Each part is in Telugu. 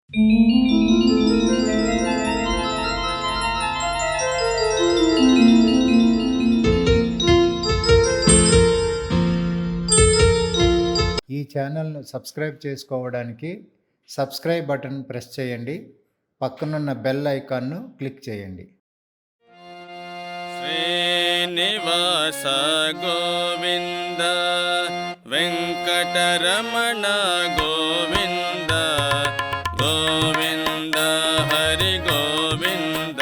ఈ ఛానల్ను సబ్స్క్రైబ్ చేసుకోవడానికి సబ్స్క్రైబ్ బటన్ ప్రెస్ చేయండి. పక్కనున్న బెల్ ఐకాన్ను క్లిక్ చేయండి. శ్రీనివాస గోవింద వెంకటరమణ గోవింద గోవింద హరి గోవింద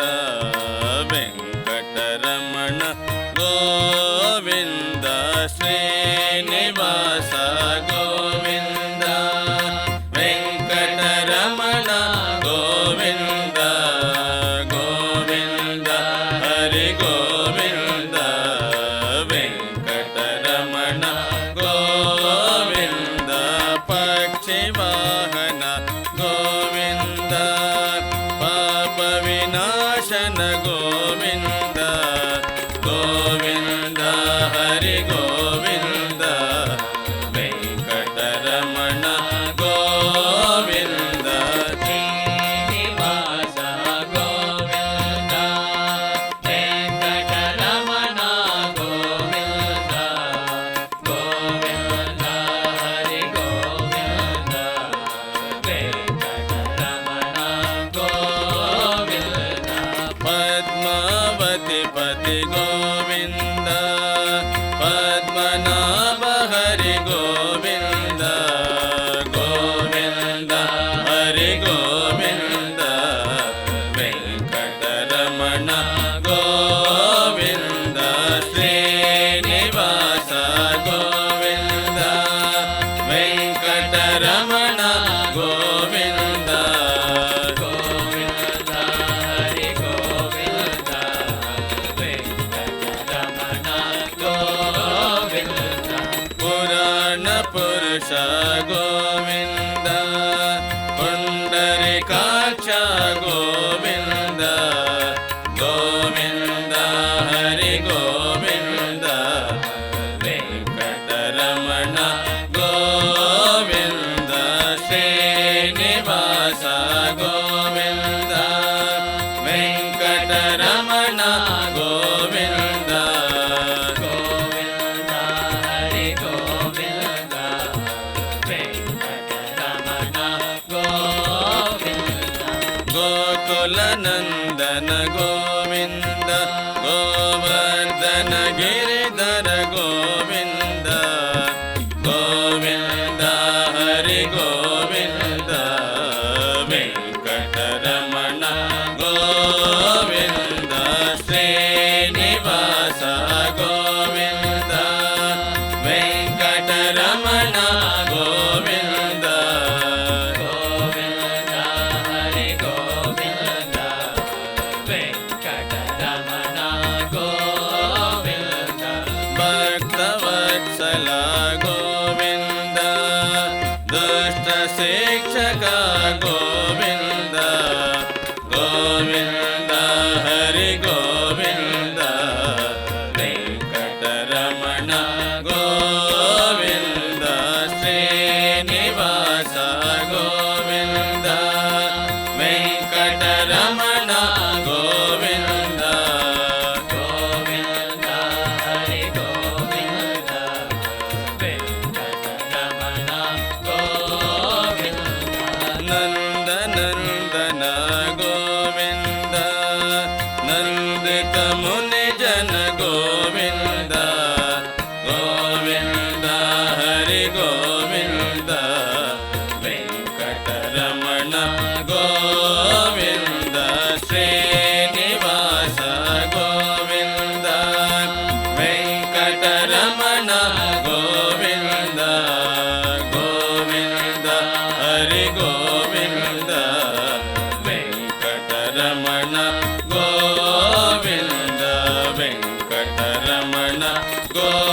వెంకటరమణ గోవింద శ్రీనివాస గోవింద వెంకటరమణ గోవింద గోవింద హరి గోవింద వెంకటరమణ గోవింద పక్షివాహన గోవింద పాప వినాశన గోవింద గోవింద హరి గోవింద వెంకటరమణ గోవింద శ్రీనివాస గోవింద వెంకటరమణ గోవింద గోవింద హరి గోవింద వెంకటరమణ గోవింద పద్మావతి పతి గోవింద పద్మనాభ హరి గోవింద గోవింద హరి గోవింద వెంకటరమణ గోవింద శ్రీనివాస గోవింద వెంకటరమణ గోవింద గోవింద హరి గోవింద వెంకటరమణ గోవింద పురాణ పురుష గోవింద పుండరీకాక్ష గోవింద గోవింద హరి గోవింద వెంకటరమణ గోవింద శ్రీనివాస గోవింద వెంకటరమణ గోవింద గోవింద హరి గోవింద వెంకటరమణ గోవింద గోకుల నందన గోవింద గోవర్ధన గిరిధర గోవింద గోవింద హరి గోవింద వెంకటరమణ గోవింద శ్రీనివాస గోవింద వెంకటరమణ గోవింద గోవింద హరి గోవింద వెంకటరమణ గోవింద భక్తవత్సల గోవింద దుష్ట శిక్షక గోవింద గోవింద హరి గోవింద వెంకటరమణ గోవింద శ్రీనివాస గోవింద వెంకటరమణ గోవింద గోవింద హరి గోవింద వెంకటరమణ గోవింద నందనందన గోవింద నందిత ముని జన గోవింద గోవింద హరి గోవింద వెంకటరమణ గోవింద శ్రీనివాస గోవింద వెంకటరమణ గోవింద గోవింద హరి గోవింద వెంకటరమణ గోవింద వెంకటరమణ గోవింద